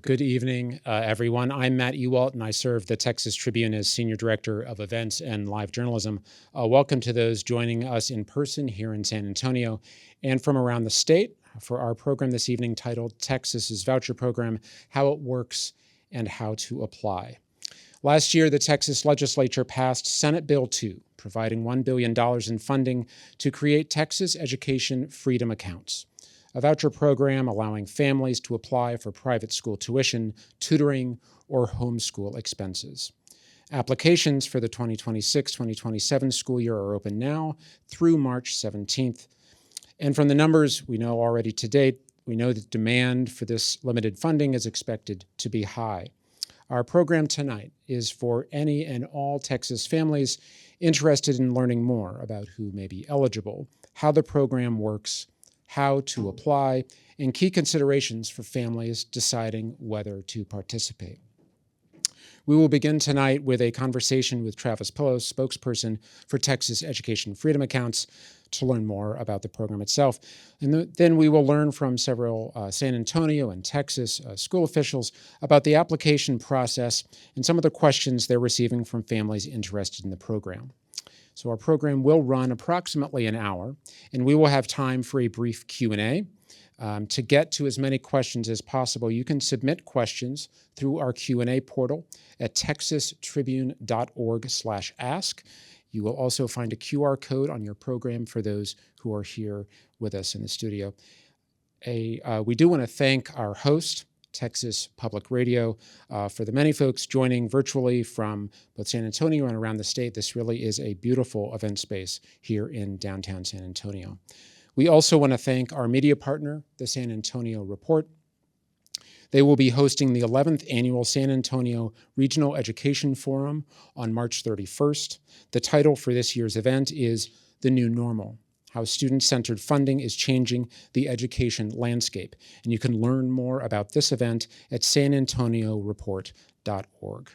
Good evening, everyone. I'm Matt Ewalt, and I serve the Texas Tribune as Senior Director of Events and Live Journalism. Welcome to those joining us in person here in San Antonio and from around the state for our program this evening titled Texas's Voucher Program, How It Works and How to Apply. Last year, the Texas legislature passed Senate Bill 2, providing $1 billion in funding to create Texas Education Freedom Accounts, a voucher program allowing families to apply for private school tuition, tutoring, or homeschool expenses. Applications for the 2026-2027 school year are open now through March 17th. And from the numbers we know already to date, we know that demand for this limited funding is expected to be high. Our program tonight is for any and all Texas families interested in learning more about who may be eligible, how the program works, how to apply, and key considerations for families deciding whether to participate. We will begin tonight with a conversation with Travis Pillow, spokesperson for Texas Education Freedom Accounts, to learn more about the program itself. And then we will learn from several San Antonio and Texas school officials about the application process and some of the questions they're receiving from families interested in the program. So our program will run approximately an hour, and we will have time for a brief Q&A. To get to as many questions as possible, you can submit questions through our Q&A portal at texastribune.org/ask. You will also find a QR code on your program for those who are here with us in the studio. We do want to thank our host, Texas Public Radio. For the many folks joining virtually from both San Antonio and around the state, this really is a beautiful event space here in downtown San Antonio. We also want to thank our media partner, the San Antonio Report. They will be hosting the 11th Annual San Antonio Regional Education Forum on March 31st. The title for this year's event is The New Normal: How Student-Centered Funding is Changing the Education Landscape. And you can learn more about this event at sanantonioreport.org.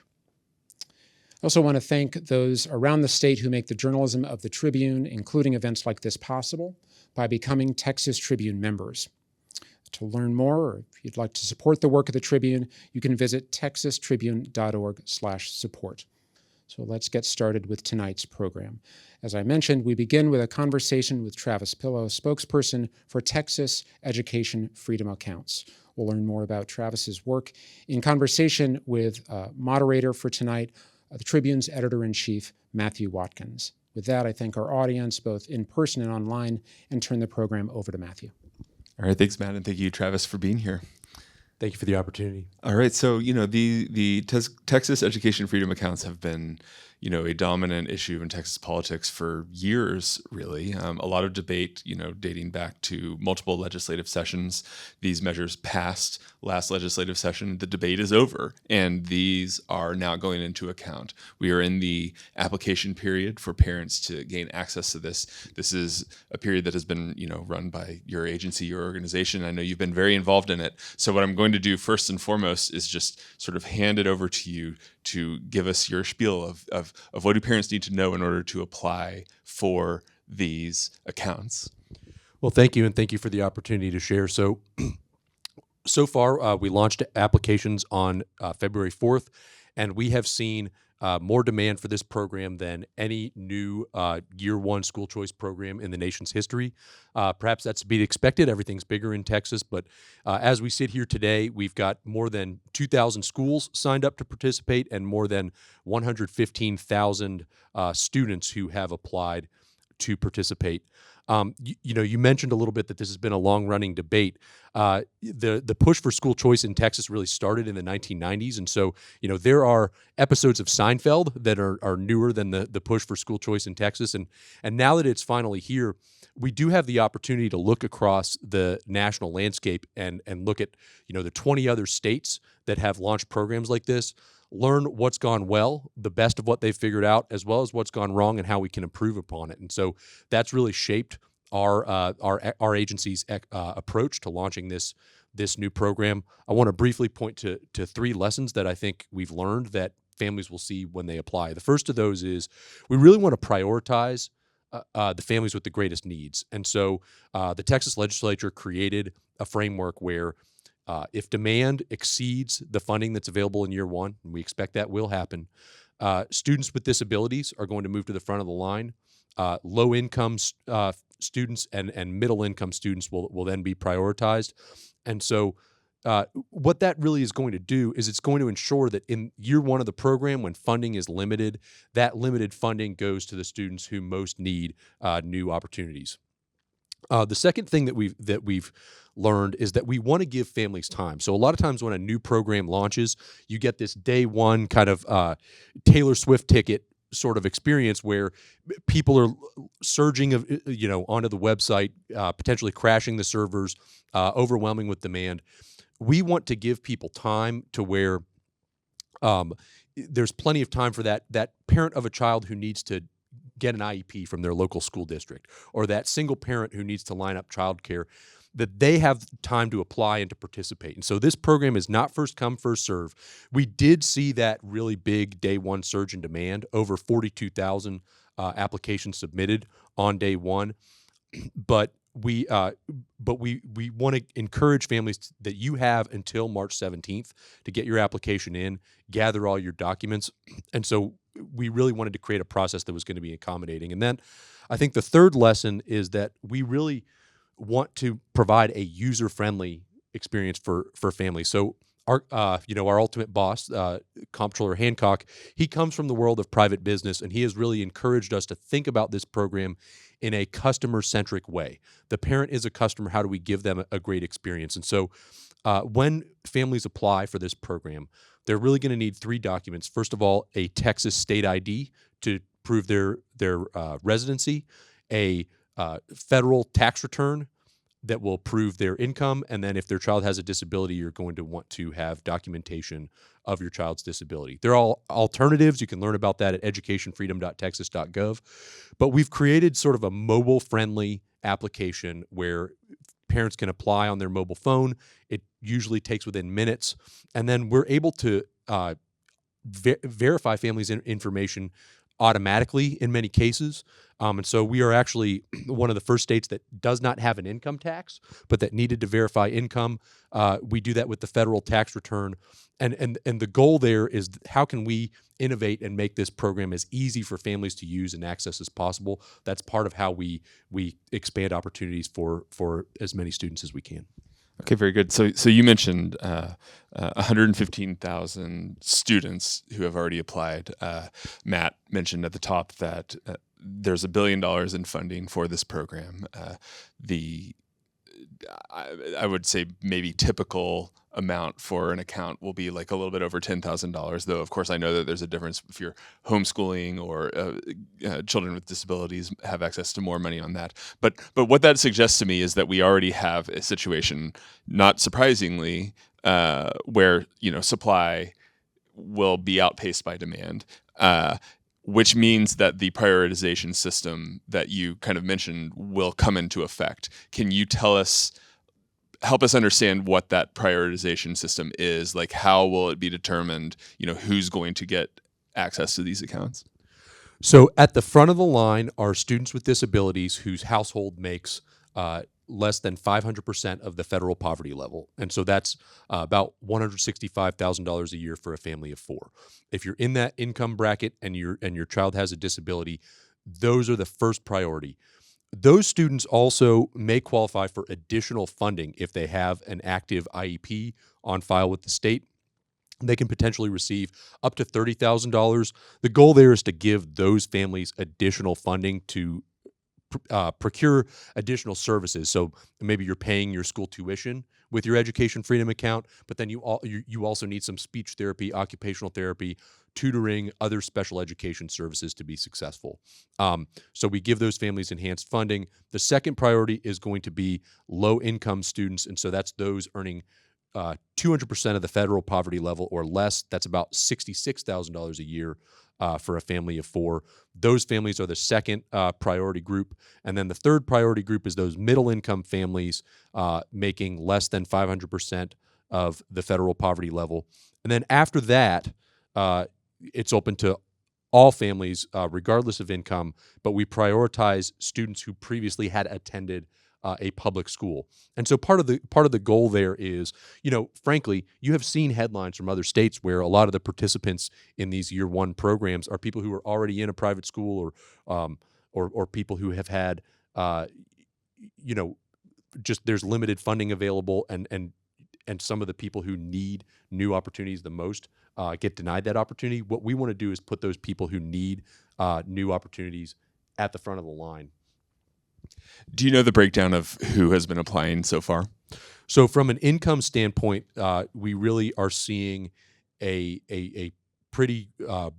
I also want to thank those around the state who make the journalism of the Tribune, including events like this, possible by becoming Texas Tribune members. To learn more, or if you'd like to support the work of the Tribune, you can visit texastribune.org/support. So let's get started with tonight's program. As I mentioned, we begin with a conversation with Travis Pillow, spokesperson for Texas Education Freedom Accounts. We'll learn more about Travis's work in conversation with moderator for tonight, the Tribune's editor-in-chief, Matthew Watkins. With that, I thank our audience, both in person and online, and turn the program over to Matthew. All right, thanks, Matt, and thank you, Travis, for being here. Thank you for the opportunity. All right, so the Texas Education Freedom Accounts have been a dominant issue in Texas politics for years, really. A lot of debate, dating back to multiple legislative sessions. These measures passed last legislative session. The debate is over, and these are now going into account. We are in the application period for parents to gain access to this. This is a period that has been, run by your agency, your organization. I know you've been very involved in it. So what I'm going to do first and foremost is just sort of hand it over to you to give us your spiel of what do parents need to know in order to apply for these accounts. Well, thank you, and thank you for the opportunity to share. So far, we launched applications on February 4th, and we have seen more demand for this program than any new year one school choice program in the nation's history. Perhaps that's to be expected. Everything's bigger in Texas, but as we sit here today, we've got more than 2,000 schools signed up to participate and more than 115,000 students who have applied to participate. You mentioned a little bit that this has been a long-running debate. The push for school choice in Texas really started in the 1990s, and so there are episodes of Seinfeld that are newer than the push for school choice in Texas, and now that it's finally here, we do have the opportunity to look across the national landscape and look at the 20 other states that have launched programs like this. Learn what's gone well, the best of what they've figured out, as well as what's gone wrong and how we can improve upon it. And so that's really shaped our agency's approach to launching this new program. I want to briefly point to three lessons that I think we've learned that families will see when they apply. The first of those is we really want to prioritize the families with the greatest needs. And so the Texas legislature created a framework where If demand exceeds the funding that's available in year one, and we expect that will happen, students with disabilities are going to move to the front of the line. Low-income students and middle-income students will then be prioritized. And so what that really is going to do is it's going to ensure that in year one of the program, when funding is limited, that limited funding goes to the students who most need new opportunities. The second thing that we've learned is that we want to give families time. So a lot of times when a new program launches, you get this day one kind of Taylor Swift ticket sort of experience where people are surging onto the website, potentially crashing the servers, overwhelming with demand. We want to give people time to where there's plenty of time for that parent of a child who needs to get an IEP from their local school district, or that single parent who needs to line up childcare, that they have time to apply and to participate. And so this program is not first come, first serve. We did see that really big day one surge in demand, over 42,000 applications submitted on day one. But we want to encourage families that you have until March 17th to get your application in, gather all your documents. And so we really wanted to create a process that was going to be accommodating. And then I think the third lesson is that we really want to provide a user-friendly experience for families. So our ultimate boss, Comptroller Hancock, he comes from the world of private business, and he has really encouraged us to think about this program in a customer-centric way. The parent is a customer. How do we give them a great experience? And so when families apply for this program, they're really going to need 3 documents. First of all, a Texas state ID to prove their residency, a federal tax return that will prove their income, and then if their child has a disability, you're going to want to have documentation of your child's disability. They're all alternatives. You can learn about that at educationfreedom.texas.gov. But we've created sort of a mobile-friendly application where parents can apply on their mobile phone. It usually takes within minutes, and then we're able to verify families' information automatically in many cases. And so we are actually one of the first states that does not have an income tax, but that needed to verify income. We do that with the federal tax return. And the goal there is how can we innovate and make this program as easy for families to use and access as possible. That's part of how we expand opportunities for as many students as we can. Okay, very good. So you mentioned 115,000 students who have already applied. Matt mentioned at the top that there's $1 billion in funding for this program. I would say maybe typical amount for an account will be like a little bit over $10,000, though of course I know that there's a difference if you're homeschooling or children with disabilities have access to more money on that. But what that suggests to me is that we already have a situation, not surprisingly, where supply will be outpaced by demand, which means that the prioritization system that you kind of mentioned will come into effect. Can you help us understand what that prioritization system is? Like, how will it be determined, who's going to get access to these accounts? So at the front of the line are students with disabilities whose household makes less than 500% of the federal poverty level. And so that's about $165,000 a year for a family of 4. If you're in that income bracket and your child has a disability, those are the first priority. Those students also may qualify for additional funding if they have an active IEP on file with the state. They can potentially receive up to $30,000. The goal there is to give those families additional funding to procure additional services. So maybe you're paying your school tuition with your Education Freedom account, but then you also need some speech therapy, occupational therapy, tutoring, other special education services to be successful. So we give those families enhanced funding. The second priority is going to be low-income students, and so that's those earning 200% of the federal poverty level or less. That's about $66,000 a year for a family of 4. Those families are the second priority group. And then the third priority group is those middle-income families making less than 500% of the federal poverty level. And then after that, it's open to all families, regardless of income, but we prioritize students who previously had attended a public school. And so part of the goal there is, frankly, you have seen headlines from other states where a lot of the participants in these year one programs are people who are already in a private school, or people who have had, just there's limited funding available, and some of the people who need new opportunities the most get denied that opportunity. What we want to do is put those people who need new opportunities at the front of the line. Do you know the breakdown of who has been applying so far? So from an income standpoint, we really are seeing a pretty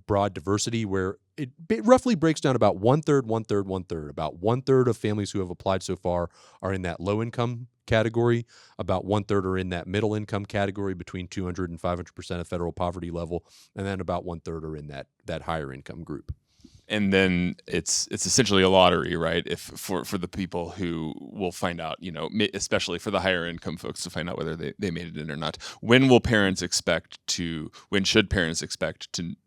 broad diversity where it roughly breaks down about one third. About one third of families who have applied so far are in that low income category. About one third are in that middle income category between 200 and 500% of federal poverty level, and then about one third are in that higher income group. And then it's essentially a lottery, right? If for the people who will find out, especially for the higher income folks, to find out whether they made it in or not. When should parents expect to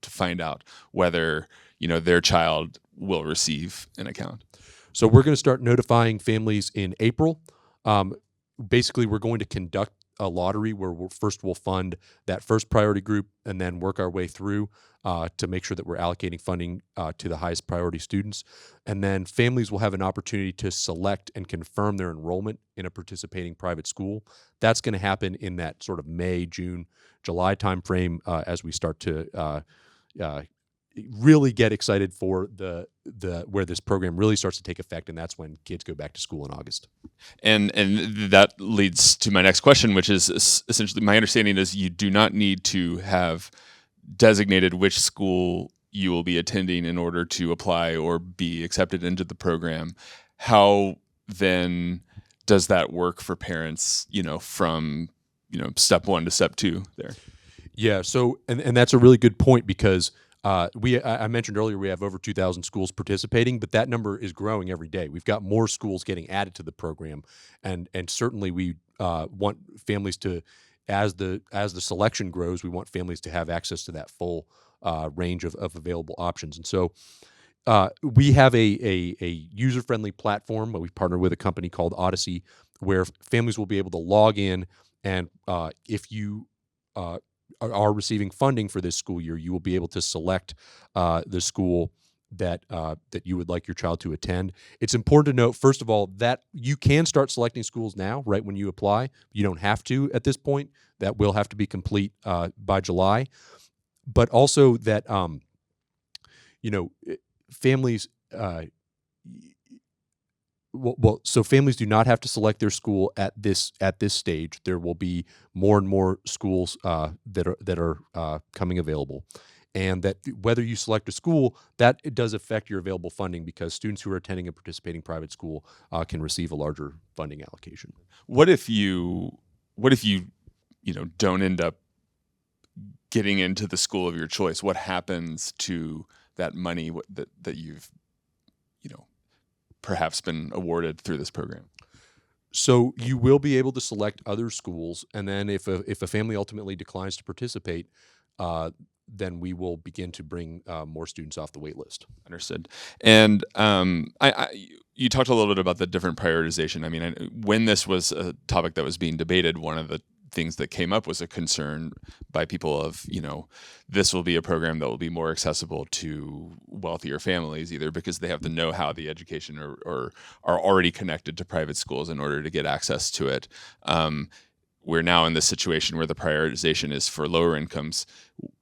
find out whether, their child will receive an account? So we're going to start notifying families in April. Basically, we're going to conduct a lottery where we'll fund that first priority group and then work our way through to make sure that we're allocating funding to the highest priority students. And then families will have an opportunity to select and confirm their enrollment in a participating private school. That's going to happen in that sort of May, June, July timeframe as we start to really get excited for the where this program really starts to take effect, and that's when kids go back to school in August. And that leads to my next question, which is essentially, my understanding is you do not need to have designated which school you will be attending in order to apply or be accepted into the program. How then does that work for parents, from step one to step two there? Yeah, so and that's a really good point, because I mentioned earlier we have over 2,000 schools participating, but that number is growing every day. We've got more schools getting added to the program, and certainly we want families to, as the selection grows, we want families to have access to that full range of available options. And so we have a user-friendly platform. We've partnered with a company called Odyssey, where families will be able to log in, and if you are receiving funding for this school year, you will be able to select the school that you would like your child to attend. It's important to note, first of all, that you can start selecting schools now, right when you apply. You don't have to at this point. That will have to be complete by July. But also that families. So families do not have to select their school at this stage. There will be more and more schools that are coming available, and that whether you select a school, that it does affect your available funding, because students who are attending a participating private school can receive a larger funding allocation. What if you don't end up getting into the school of your choice? What happens to that money that you've perhaps been awarded through this program? So you will be able to select other schools, and then if a family ultimately declines to participate, then we will begin to bring more students off the wait list. Understood. And you talked a little bit about the different prioritization. I mean, when this was a topic that was being debated, one of the things that came up was a concern by people of, this will be a program that will be more accessible to wealthier families, either because they have the know-how, the education, or are already connected to private schools in order to get access to it. We're now in this situation where the prioritization is for lower incomes.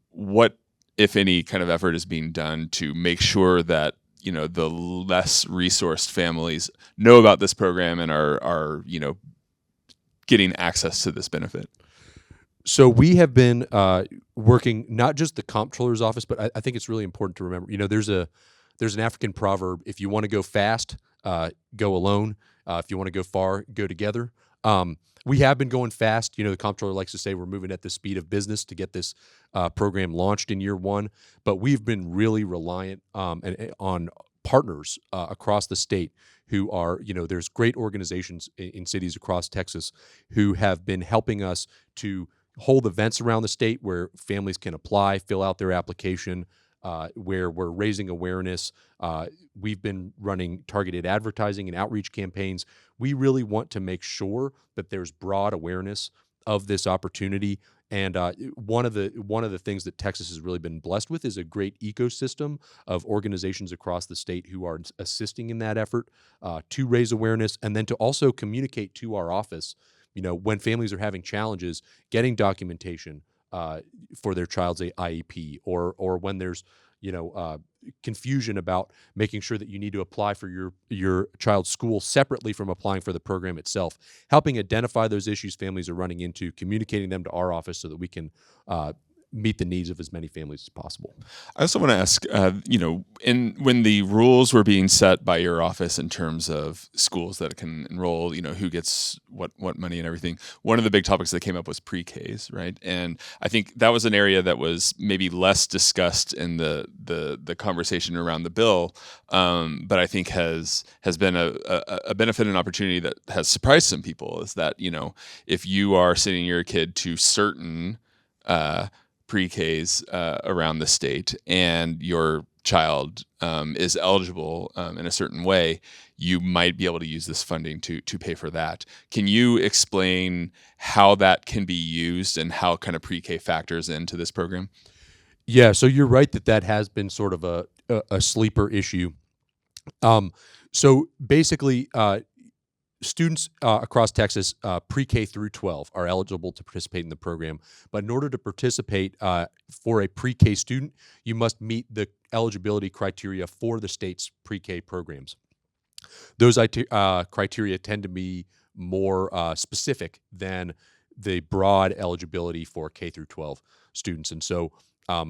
What, if any, kind of effort is being done to make sure that the less resourced families know about this program and are getting access to this benefit? So we have been working, not just the comptroller's office, but I think it's really important to remember, there's an African proverb: if you want to go fast, go alone. If you want to go far, go together. We have been going fast. The comptroller likes to say we're moving at the speed of business to get this program launched in year one, but we've been really reliant on partners across the state who are, there's great organizations in cities across Texas who have been helping us to hold events around the state where families can apply, fill out their application, where we're raising awareness. We've been running targeted advertising and outreach campaigns. We really want to make sure that there's broad awareness of this opportunity. And one of the things that Texas has really been blessed with is a great ecosystem of organizations across the state who are assisting in that effort to raise awareness, and then to also communicate to our office, when families are having challenges getting documentation for their child's IEP, or when there's confusion about making sure that you need to apply for your child's school separately from applying for the program itself, helping identify those issues families are running into, communicating them to our office so that we can meet the needs of as many families as possible. I also want to ask, when the rules were being set by your office in terms of schools that can enroll, who gets what money and everything, one of the big topics that came up was pre-Ks, right? And I think that was an area that was maybe less discussed in the conversation around the bill, but I think has been a benefit and opportunity that has surprised some people, is that, if you are sending your kid to certain pre-Ks around the state, and your child is eligible in a certain way, you might be able to use this funding to pay for that. Can you explain how that can be used and how kind of pre-K factors into this program? Yeah, so you're right that has been sort of a sleeper issue. So basically, students across Texas, pre-K through 12, are eligible to participate in the program. But in order to participate for a pre-K student, you must meet the eligibility criteria for the state's pre-K programs. Those criteria tend to be more specific than the broad eligibility for K through 12 students. And so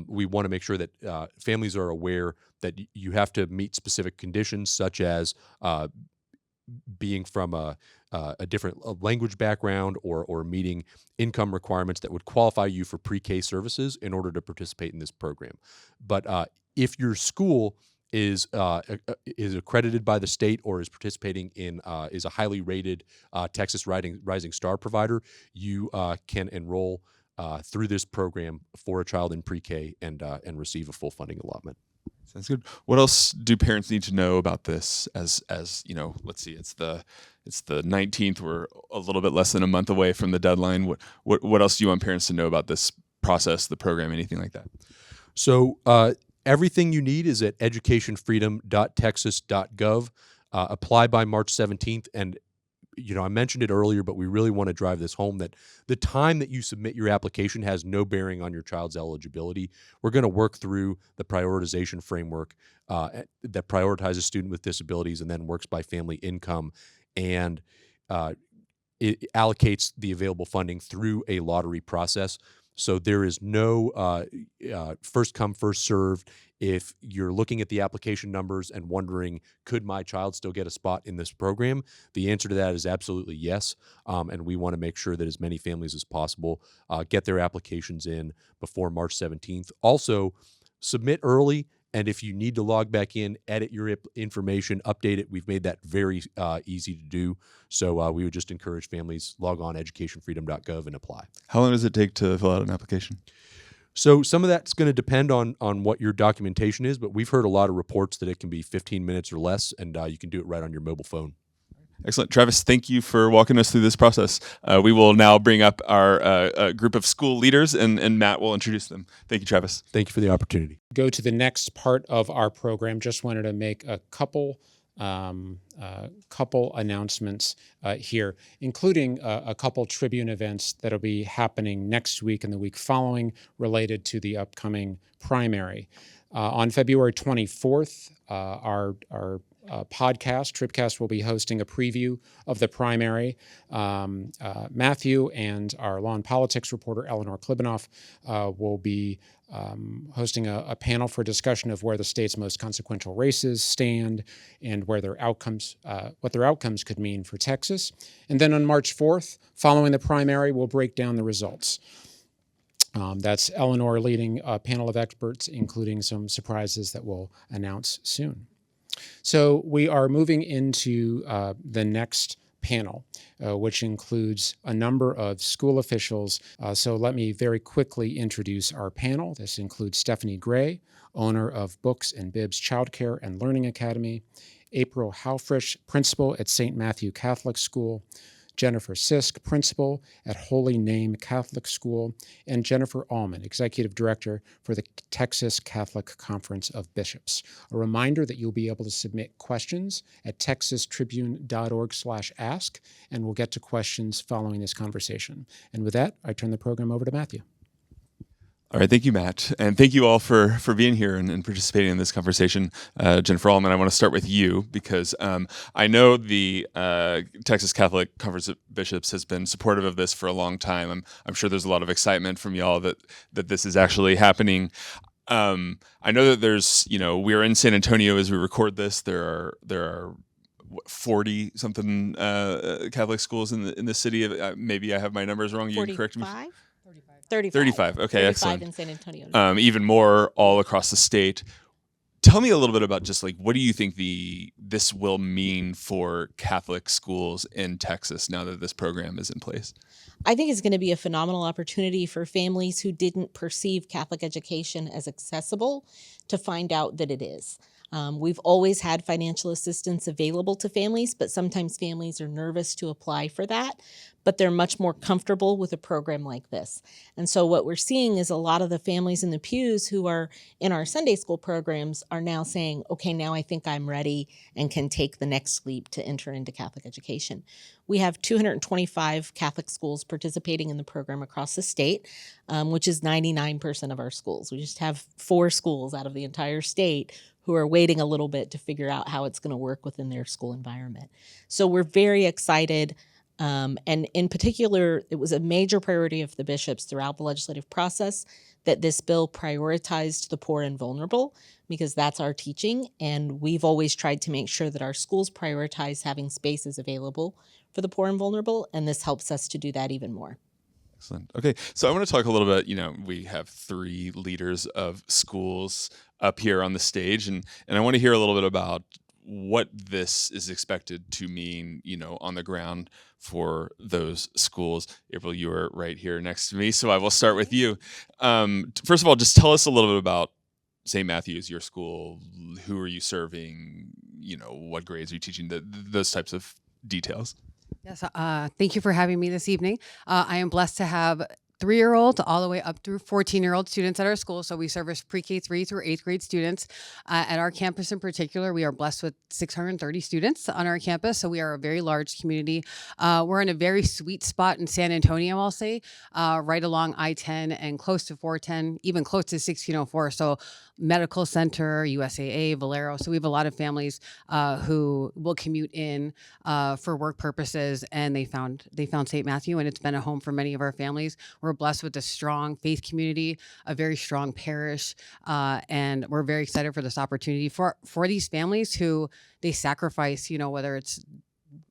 we want to make sure that families are aware that you have to meet specific conditions, such as being from a different language background, or meeting income requirements that would qualify you for pre-K services in order to participate in this program. But if your school is accredited by the state, or is participating in is a highly rated Texas Rising Star provider, you can enroll through this program for a child in pre-K and receive a full funding allotment. Sounds good. What else do parents need to know about this? As let's see, it's the 19th. We're a little bit less than a month away from the deadline. What else do you want parents to know about this process, the program, anything like that? So everything you need is at educationfreedom.texas.gov. Apply by March 17th. And I mentioned it earlier, but we really want to drive this home, that the time that you submit your application has no bearing on your child's eligibility. We're going to work through the prioritization framework that prioritizes student with disabilities and then works by family income, and it allocates the available funding through a lottery process. So there is no first come, first served. If you're looking at the application numbers and wondering, could my child still get a spot in this program? The answer to that is absolutely yes. And we want to make sure that as many families as possible get their applications in before March 17th. Also, submit early. And if you need to log back in, edit your information, update it. We've made that very easy to do. So we would just encourage families, log on educationfreedom.gov and apply. How long does it take to fill out an application? So some of that's going to depend on what your documentation is, but we've heard a lot of reports that it can be 15 minutes or less, and you can do it right on your mobile phone. Excellent. Travis, thank you for walking us through this process. We will now bring up our group of school leaders, and Matt will introduce them. Thank you, Travis. Thank you for the opportunity. Go to the next part of our program. Just wanted to make a couple announcements here, including a couple Tribune events that'll be happening next week and the week following related to the upcoming primary. On February 24th, our podcast, Tribcast, will be hosting a preview of the primary. Matthew and our law and politics reporter, Eleanor Klibanoff, will be hosting a panel for discussion of where the state's most consequential races stand and where their outcomes, what their outcomes could mean for Texas. And then on March 4th, following the primary, we'll break down the results. That's Eleanor leading a panel of experts, including some surprises that we'll announce soon. So we are moving into the next panel, which includes a number of school officials. So let me very quickly introduce our panel. This includes Stephanie Gray, owner of Books and Bibs Childcare and Learning Academy, April Halfrish, principal at St. Matthew Catholic School, Jennifer Sisk, principal at Holy Name Catholic School, and Jennifer Allman, executive director for the Texas Catholic Conference of Bishops. A reminder that you'll be able to submit questions at texastribune.org/ask, and we'll get to questions following this conversation. And with that, I turn the program over to Matthew. All right, thank you, Matt, and thank you all for being here and participating in this conversation. Jennifer Allman, I want to start with you because I know the Texas Catholic Conference of Bishops has been supportive of this for a long time. I'm sure there's a lot of excitement from y'all that this is actually happening. I know that there's, we are in San Antonio as we record this. There are 40 something Catholic schools in the city. Maybe I have my numbers wrong. You can correct me. 35. Okay, 35 excellent. in San Antonio. Even more all across the state. Tell me a little bit about just what do you think this will mean for Catholic schools in Texas now that this program is in place? I think it's going to be a phenomenal opportunity for families who didn't perceive Catholic education as accessible to find out that it is. We've always had financial assistance available to families, but sometimes families are nervous to apply for that, but they're much more comfortable with a program like this. And so what we're seeing is a lot of the families in the pews who are in our Sunday school programs are now saying, okay, now I think I'm ready and can take the next leap to enter into Catholic education. We have 225 Catholic schools participating in the program across the state, which is 99% of our schools. We just have 4 schools out of the entire state who are waiting a little bit to figure out how it's going to work within their school environment. So we're very excited. And in particular, it was a major priority of the bishops throughout the legislative process that this bill prioritized the poor and vulnerable, because that's our teaching. And we've always tried to make sure that our schools prioritize having spaces available for the poor and vulnerable. And this helps us to do that even more. Excellent. Okay, so I want to talk a little bit, we have 3 leaders of schools up here on the stage, and I want to hear a little bit about what this is expected to mean, on the ground for those schools. April, you are right here next to me, so I will start with you. First of all, just tell us a little bit about St. Matthew's, your school. Who are you serving? What grades are you teaching? Those types of details. Yes, thank you for having me this evening. I am blessed to have 3-year-olds all the way up through 14-year-old students at our school. So we service pre-K 3 through 8th grade students. At our campus in particular, we are blessed with 630 students on our campus. So we are a very large community. We're in a very sweet spot in San Antonio, I'll say, right along I-10 and close to 410, even close to 1604. So Medical Center, USAA, Valero. So we have a lot of families who will commute in for work purposes, and they found St. Matthew, and it's been a home for many of our families. We're blessed with a strong faith community, a very strong parish, and we're very excited for this opportunity for these families who they sacrifice, whether it's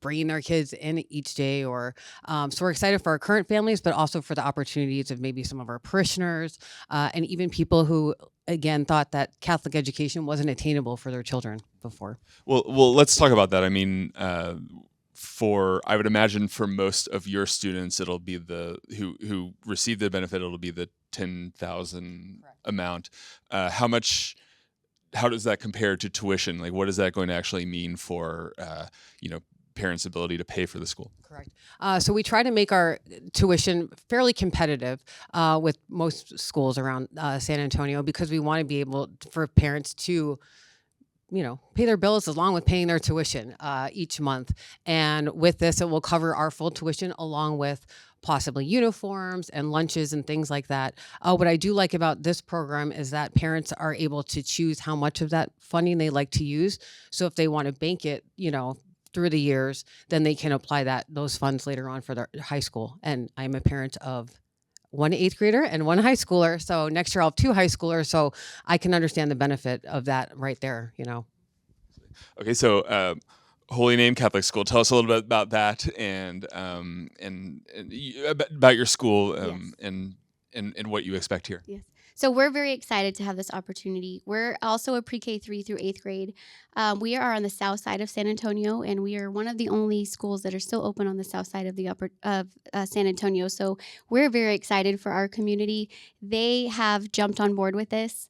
bringing their kids in each day or so we're excited for our current families, but also for the opportunities of maybe some of our parishioners and even people who, again, thought that Catholic education wasn't attainable for their children before. Well, let's talk about that. I mean, I would imagine for most of your students, it'll be who receive the benefit, it'll be the 10,000 amount. How does that compare to tuition? What is that going to actually mean for, parents' ability to pay for the school? Correct. So we try to make our tuition fairly competitive with most schools around San Antonio, because we want to be able for parents to pay their bills along with paying their tuition each month. And with this, it will cover our full tuition along with possibly uniforms and lunches and things like that. What I do like about this program is that parents are able to choose how much of that funding they like to use. So if they want to bank it, through the years, then they can apply those funds later on for their high school. And I'm a parent of 1 8th grader and 1 high schooler. So next year I'll have 2 high schoolers. So I can understand the benefit of that right there, Okay, so Holy Name Catholic School. Tell us a little bit about that and about your school Yes. and what you expect here. Yes. So we're very excited to have this opportunity. We're also a pre-K 3 through 8th grade. We are on the south side of San Antonio, and we are one of the only schools that are still open on the south side of San Antonio. So we're very excited for our community. They have jumped on board with this.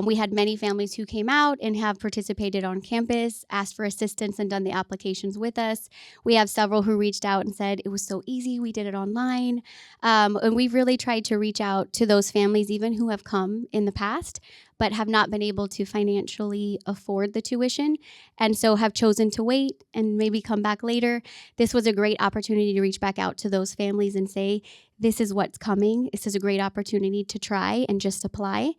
We had many families who came out and have participated on campus, asked for assistance, and done the applications with us. We have several who reached out and said it was so easy. We did it online. And we've really tried to reach out to those families, even who have come in the past, but have not been able to financially afford the tuition, and so have chosen to wait and maybe come back later. This was a great opportunity to reach back out to those families and say, this is what's coming. This is a great opportunity to try and just apply.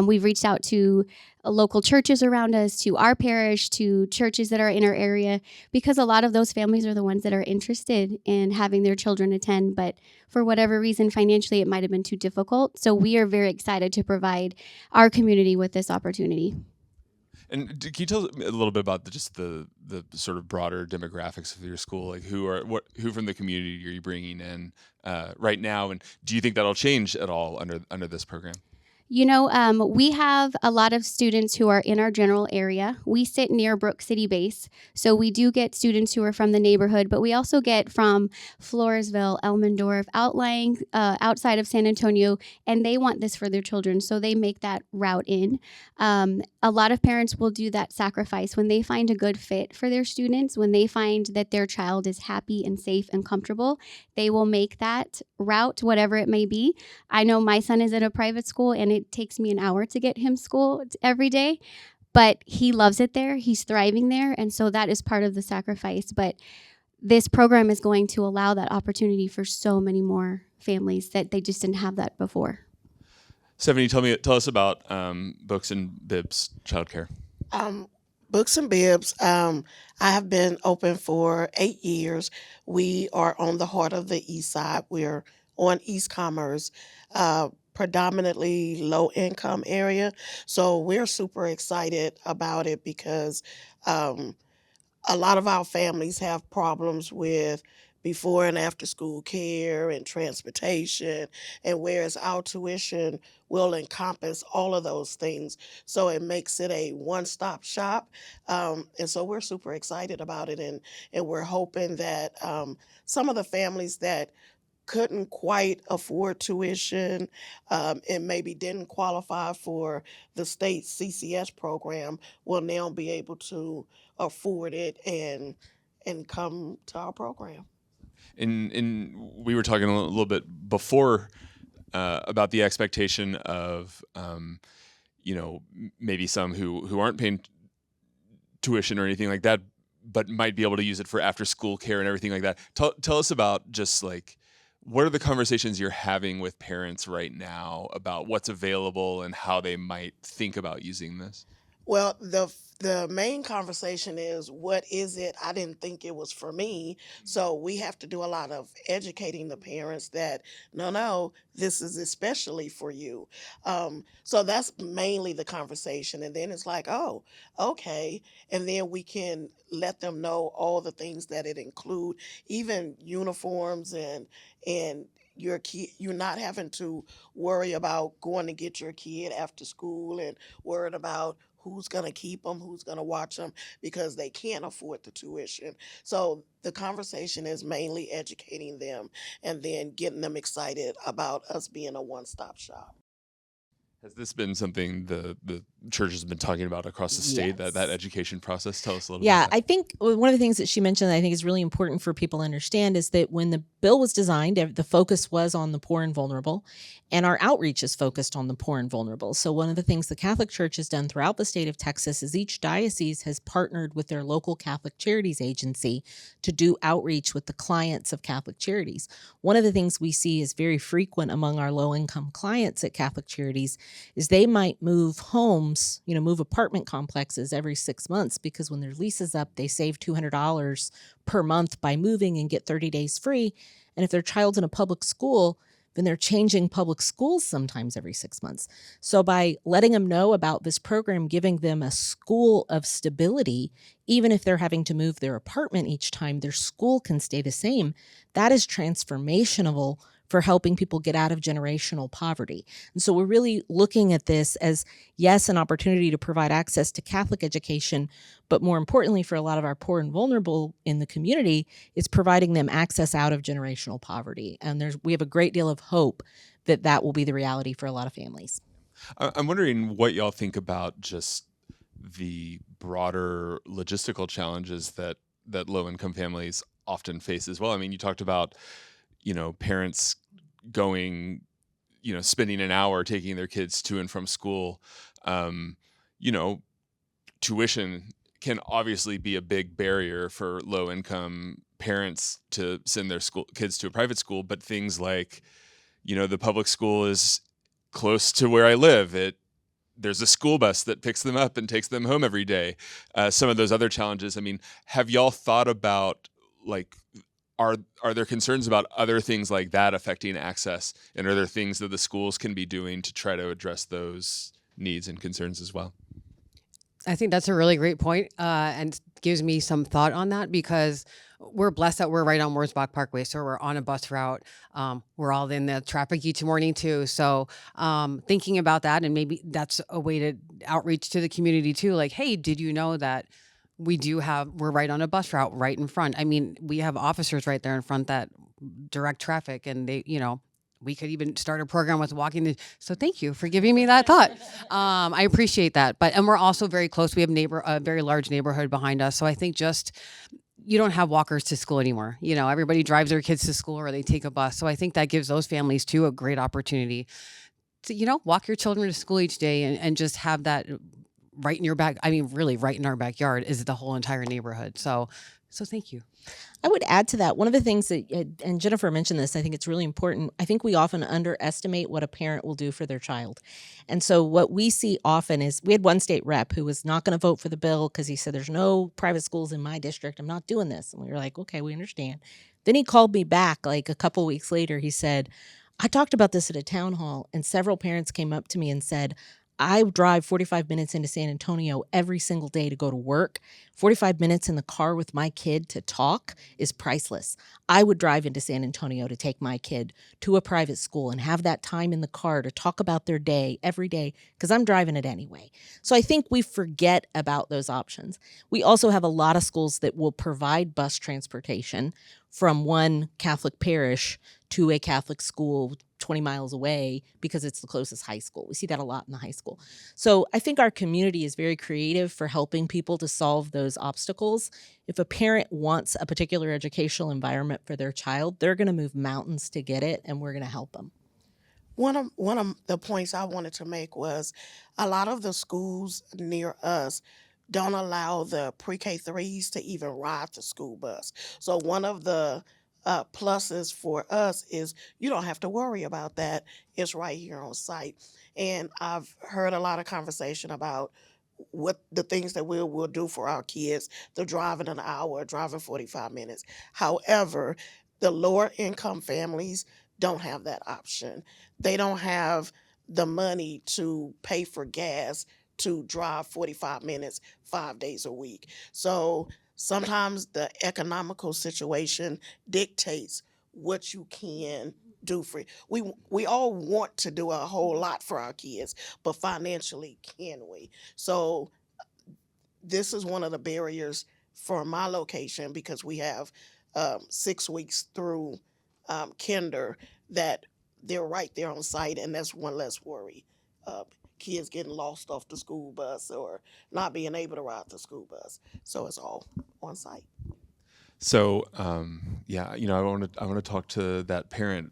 We've reached out to local churches around us, to our parish, to churches that are in our area, because a lot of those families are the ones that are interested in having their children attend, but for whatever reason, financially, it might have been too difficult. So we are very excited to provide our community with this opportunity. And can you tell us a little bit about just the sort of broader demographics of your school? Like who from the community are you bringing in right now, and do you think that'll change at all under this program? We have a lot of students who are in our general area. We sit near Brook City Base, so we do get students who are from the neighborhood, but we also get from Floresville, Elmendorf, outside of San Antonio, and they want this for their children, so they make that route in. A lot of parents will do that sacrifice when they find a good fit for their students, when they find that their child is happy and safe and comfortable, they will make that route, whatever it may be. I know my son is at a private school, and it takes me an hour to get him school every day, but he loves it there. He's thriving there, and so that is part of the sacrifice. But this program is going to allow that opportunity for so many more families that they just didn't have that before. Stephanie, tell us about Books and Bibs childcare. Books and Bibs, I have been open for 8 years. We are on the heart of the east side. We're on East Commerce, predominantly low income area. So we're super excited about it because a lot of our families have problems with before and after school care and transportation, and whereas our tuition will encompass all of those things, so it makes it a one-stop shop. And so we're super excited about it, and we're hoping that some of the families that couldn't quite afford tuition and maybe didn't qualify for the state CCS program will now be able to afford it and come to our program. And we were talking a little bit before about the expectation of maybe some who aren't paying tuition or anything like that, but might be able to use it for after school care and everything like that. Tell us about just like, what are the conversations you're having with parents right now about what's available and how they might think about using this? Well, the main conversation is, what is it? I didn't think it was for me. So we have to do a lot of educating the parents that no, this is especially for you. So that's mainly the conversation. And then it's like, oh, okay. And then we can let them know all the things that it include, even uniforms and your kid, you're not having to worry about going to get your kid after school and worried about who's going to keep them, who's going to watch them, because they can't afford the tuition. So the conversation is mainly educating them and then getting them excited about us being a one-stop shop. Has this been something the church has been talking about across the state, Yes. that education process? Tell us a little Yeah, bit. I think one of the things that she mentioned that I think is really important for people to understand is that when the bill was designed, the focus was on the poor and vulnerable, and our outreach is focused on the poor and vulnerable. So one of the things the Catholic Church has done throughout the state of Texas is each diocese has partnered with their local Catholic Charities agency to do outreach with the clients of Catholic Charities. One of the things we see is very frequent among our low-income clients at Catholic Charities is they might move homes, move apartment complexes every 6 months, because when their lease is up, they save $200 per month by moving and get 30 days free. And if their child's in a public school, then they're changing public schools sometimes every 6 months. So by letting them know about this program, giving them a school of stability, even if they're having to move their apartment each time, their school can stay the same. That is transformational for helping people get out of generational poverty. And so we're really looking at this as, yes, an opportunity to provide access to Catholic education, but more importantly for a lot of our poor and vulnerable in the community, it's providing them access out of generational poverty. And we have a great deal of hope that that will be the reality for a lot of families. I'm wondering what y'all think about just the broader logistical challenges that low-income families often face as well. I mean, you talked about, parents going, spending an hour taking their kids to and from school. Tuition can obviously be a big barrier for low-income parents to send their kids to a private school, but things like, the public school is close to where I live. There's a school bus that picks them up and takes them home every day. Some of those other challenges. I mean, have y'all thought about, like, are there concerns about other things like that affecting access? And are there things that the schools can be doing to try to address those needs and concerns as well? I think that's a really great point, and gives me some thought on that, because we're blessed that we're right on Wurzbach Parkway, so we're on a bus route. We're all in the traffic each morning too. So thinking about that, and maybe that's a way to outreach to the community too. Like, hey, did you know that we're right on a bus route right in front? I mean, we have officers right there in front that direct traffic, and they, we could even start a program with walking. So thank you for giving me that thought. I appreciate that. And we're also very close. We have a very large neighborhood behind us. So I think you don't have walkers to school anymore. Everybody drives their kids to school or they take a bus. So I think that gives those families too a great opportunity to, walk your children to school each day and just have that right in your back. I mean, really right in our backyard is the whole entire neighborhood. So thank you. I would add to that, one of the things that, and Jennifer mentioned this, I think it's really important. I think we often underestimate what a parent will do for their child. And so what we see often is, we had one state rep who was not going to vote for the bill because he said, there's no private schools in my district. I'm not doing this. And we were like, okay, we understand. Then he called me back like a couple weeks later. He said, I talked about this at a town hall, and several parents came up to me and said, I drive 45 minutes into San Antonio every single day to go to work. 45 minutes in the car with my kid to talk is priceless. I would drive into San Antonio to take my kid to a private school and have that time in the car to talk about their day every day, because I'm driving it anyway. So I think we forget about those options. We also have a lot of schools that will provide bus transportation from one Catholic parish to a Catholic school 20 miles away because it's the closest high school. We see that a lot in the high school. So I think our community is very creative for helping people to solve those obstacles. If a parent wants a particular educational environment for their child, they're going to move mountains to get it, and we're going to help them. One of the points I wanted to make was, a lot of the schools near us don't allow the pre-K 3s to even ride the school bus. So one of the pluses for us is you don't have to worry about that. It's right here on site. And I've heard a lot of conversation about what the things that we'll do for our kids. They're driving an hour, driving 45 minutes. However, the lower income families don't have that option. They don't have the money to pay for gas to drive 45 minutes 5 days a week. So sometimes the economical situation dictates what you can do for we all want to do a whole lot for our kids, but financially, can we? So this is one of the barriers for my location, because we have 6 weeks through kinder that they're right there on site, and that's one less worry. Kids getting lost off the school bus or not being able to ride the school bus. So it's all on site. So, I want to talk to that parent.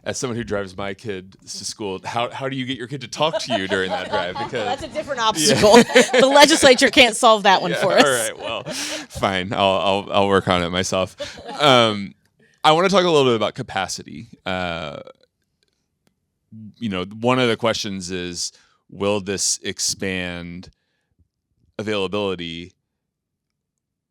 As someone who drives my kid to school, how do you get your kid to talk to you during that drive? Because That's a different obstacle. The legislature can't solve that one for us. All right, well, fine. I'll work on it myself. I want to talk a little bit about capacity. One of the questions is, will this expand availability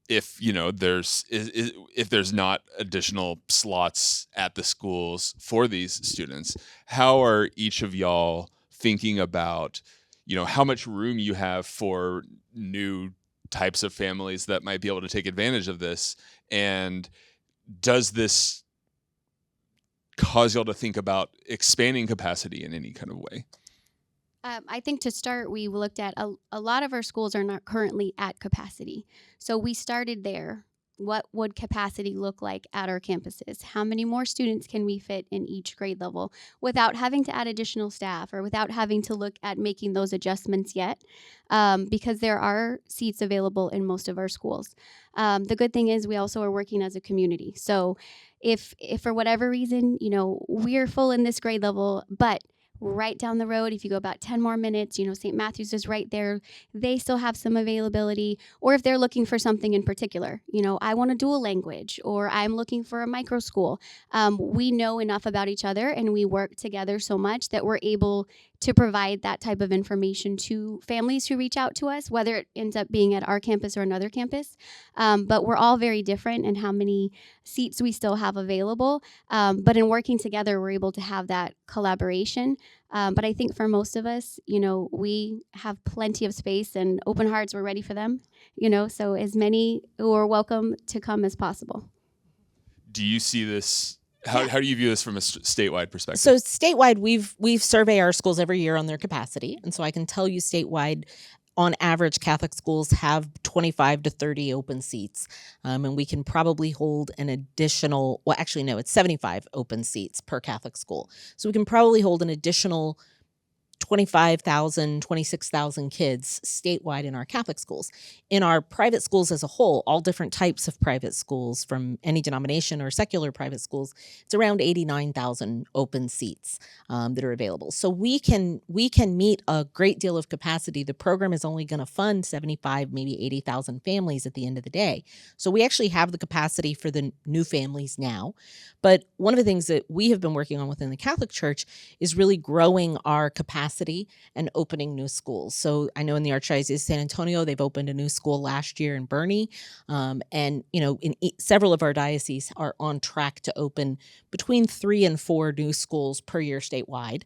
if there's not additional slots at the schools for these students? How are each of y'all thinking about, how much room you have for new types of families that might be able to take advantage of this? And does this cause y'all to think about expanding capacity in any kind of way? I think to start, we looked at a lot of our schools are not currently at capacity. So we started there. What would capacity look like at our campuses? How many more students can we fit in each grade level without having to add additional staff or without having to look at making those adjustments yet? Because there are seats available in most of our schools. The good thing is we also are working as a community. So if for whatever reason, we're full in this grade level, but right down the road, if you go about 10 more minutes, St. Matthew's is right there. They still have some availability. Or if they're looking for something in particular, I want a dual language, or I'm looking for a micro school. We know enough about each other and we work together so much that we're able to provide that type of information to families who reach out to us, whether it ends up being at our campus or another campus. But we're all very different in how many seats we still have available. But in working together, we're able to have that collaboration. But I think for most of us, we have plenty of space and open hearts. We're ready for them, so as many who are welcome to come as possible. Do you see this? How do you view this from a statewide perspective? So statewide, we've survey our schools every year on their capacity, and so I can tell you statewide, on average, Catholic schools have 25 to 30 open seats, and we can probably hold an additional. Well, actually, no, it's 75 open seats per Catholic school, so we can probably hold an additional 25,000, 26,000 kids statewide in our Catholic schools. In our private schools as a whole, all different types of private schools from any denomination or secular private schools, it's around 89,000 open seats that are available. So we can meet a great deal of capacity. The program is only going to fund 75, maybe 80,000 families at the end of the day. So we actually have the capacity for the new families now. But one of the things that we have been working on within the Catholic Church is really growing our capacity and opening new schools. So I know in the Archdiocese of San Antonio, they've opened a new school last year in Bernie. And, several of our dioceses are on track to open between 3 and 4 new schools per year statewide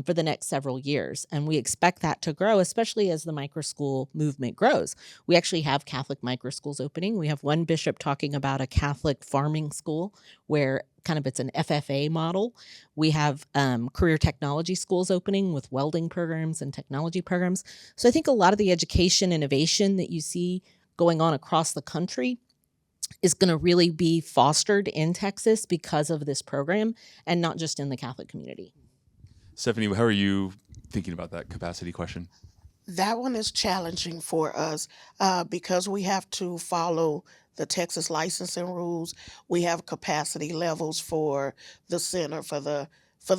for the next several years. And we expect that to grow, especially as the micro school movement grows. We actually have Catholic micro schools opening. We have one bishop talking about a Catholic farming school where it's an FFA model. We have career technology schools opening with welding programs and technology programs. So I think a lot of the education innovation that you see going on across the country is going to really be fostered in Texas because of this program and not just in the Catholic community. Stephanie, how are you thinking about that capacity question? That one is challenging for us because we have to follow the Texas licensing rules. We have capacity levels for the center, for the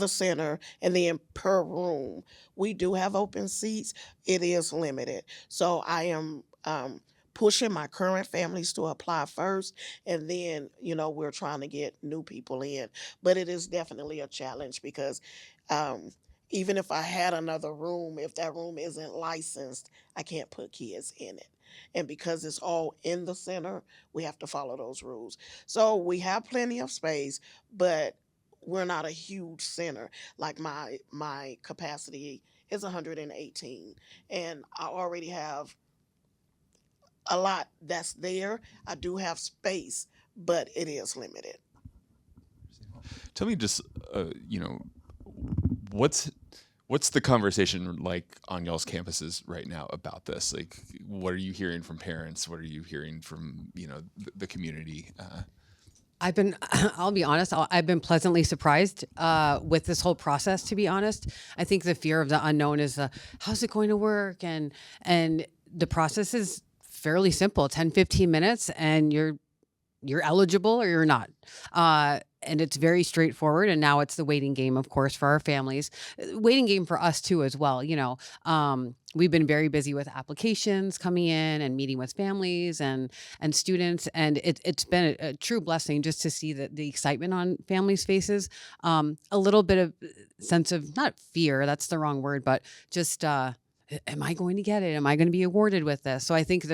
center, and then per room. We do have open seats. It is limited. So I am pushing my current families to apply first, and then we're trying to get new people in. But it is definitely a challenge because even if I had another room, if that room isn't licensed, I can't put kids in it. And because it's all in the center, we have to follow those rules. So we have plenty of space, but we're not a huge center. Like my capacity is 118, and I already have a lot that's there. I do have space, but it is limited. Tell me just, what's the conversation like on y'all's campuses right now about this? Like, what are you hearing from parents? What are you hearing from, the community? I'll be honest, I've been pleasantly surprised with this whole process, to be honest. I think the fear of the unknown is how's it going to work? And the process is fairly simple, 10, 15 minutes, and you're eligible or you're not. And it's very straightforward. And now it's the waiting game, of course, for our families. Waiting game for us too, as well. We've been very busy with applications coming in and meeting with families and students. And it's been a true blessing just to see the excitement on families' faces. A little bit of sense of, not fear, that's the wrong word, but just, am I going to get it? Am I going to be awarded with this? So I think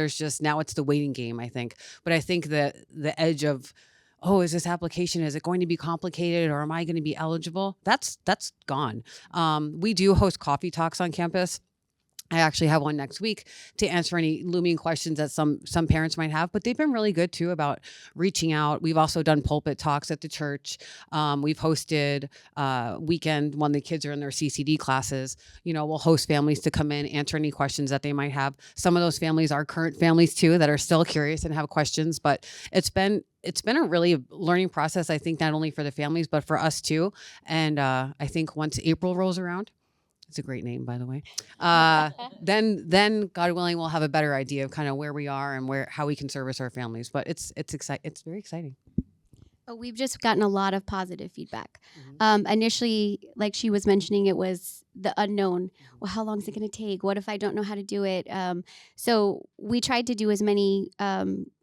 now it's the waiting game, I think. But I think that the edge of, is this application, is it going to be complicated, or am I going to be eligible? That's gone. We do host coffee talks on campus. I actually have one next week to answer any looming questions that some parents might have. But they've been really good too about reaching out. We've also done pulpit talks at the church. We've hosted weekend when the kids are in their CCD classes. We'll host families to come in, answer any questions that they might have. Some of those families are current families too that are still curious and have questions. But it's been a really learning process, I think, not only for the families but for us too. And I think once April rolls around. It's a great name, by the way. Then God willing, we'll have a better idea of kind of where we are and how we can service our families. But it's very exciting. We've just gotten a lot of positive feedback. Initially, like she was mentioning, it was the unknown. Well, how long is it going to take? What if I don't know how to do it? So we tried to do as many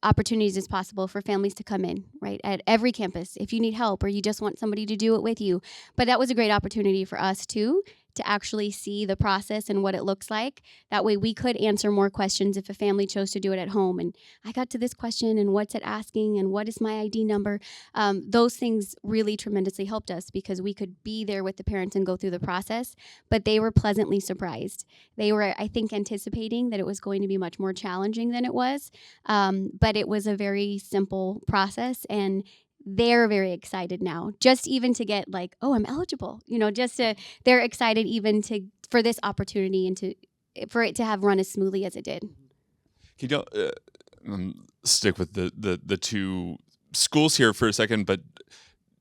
opportunities as possible for families to come in, right, at every campus if you need help or you just want somebody to do it with you. But that was a great opportunity for us, too, to actually see the process and what it looks like. That way we could answer more questions if a family chose to do it at home. And I got to this question and what's it asking and what is my ID number? Those things really tremendously helped us because we could be there with the parents and go through the process, but they were pleasantly surprised. They were, I think, anticipating that it was going to be much more challenging than it was, but it was a very simple process, and they're very excited now, just even to get like, oh, I'm eligible, they're excited even for this opportunity and for it to have run as smoothly as it did. Can you stick with the two schools here for a second, but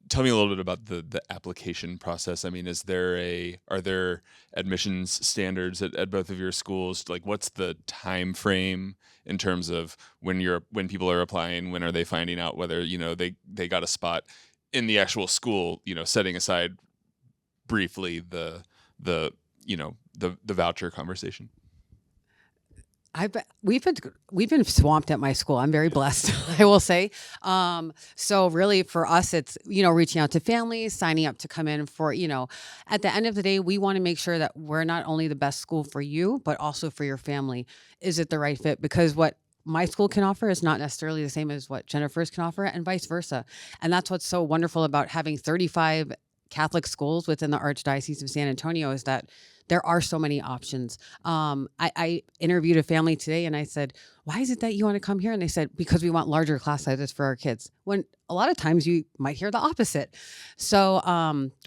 tell me a little bit about the application process. I mean, are there admissions standards at both of your schools? Like, what's the time frame in terms of when people are applying? When are they finding out whether they got a spot in the actual school? Setting aside briefly the voucher conversation. We've been swamped at my school. I'm very blessed, I will say. So really for us, it's, reaching out to families, signing up to come in for, at the end of the day, we want to make sure that we're not only the best school for you, but also for your family. Is it the right fit? Because what my school can offer is not necessarily the same as what Jennifer's can offer, and vice versa. And that's what's so wonderful about having 35 Catholic schools within the Archdiocese of San Antonio, is that there are so many options. I interviewed a family today and I said, why is it that you want to come here? And they said, because we want larger class sizes for our kids. When a lot of times you might hear the opposite. So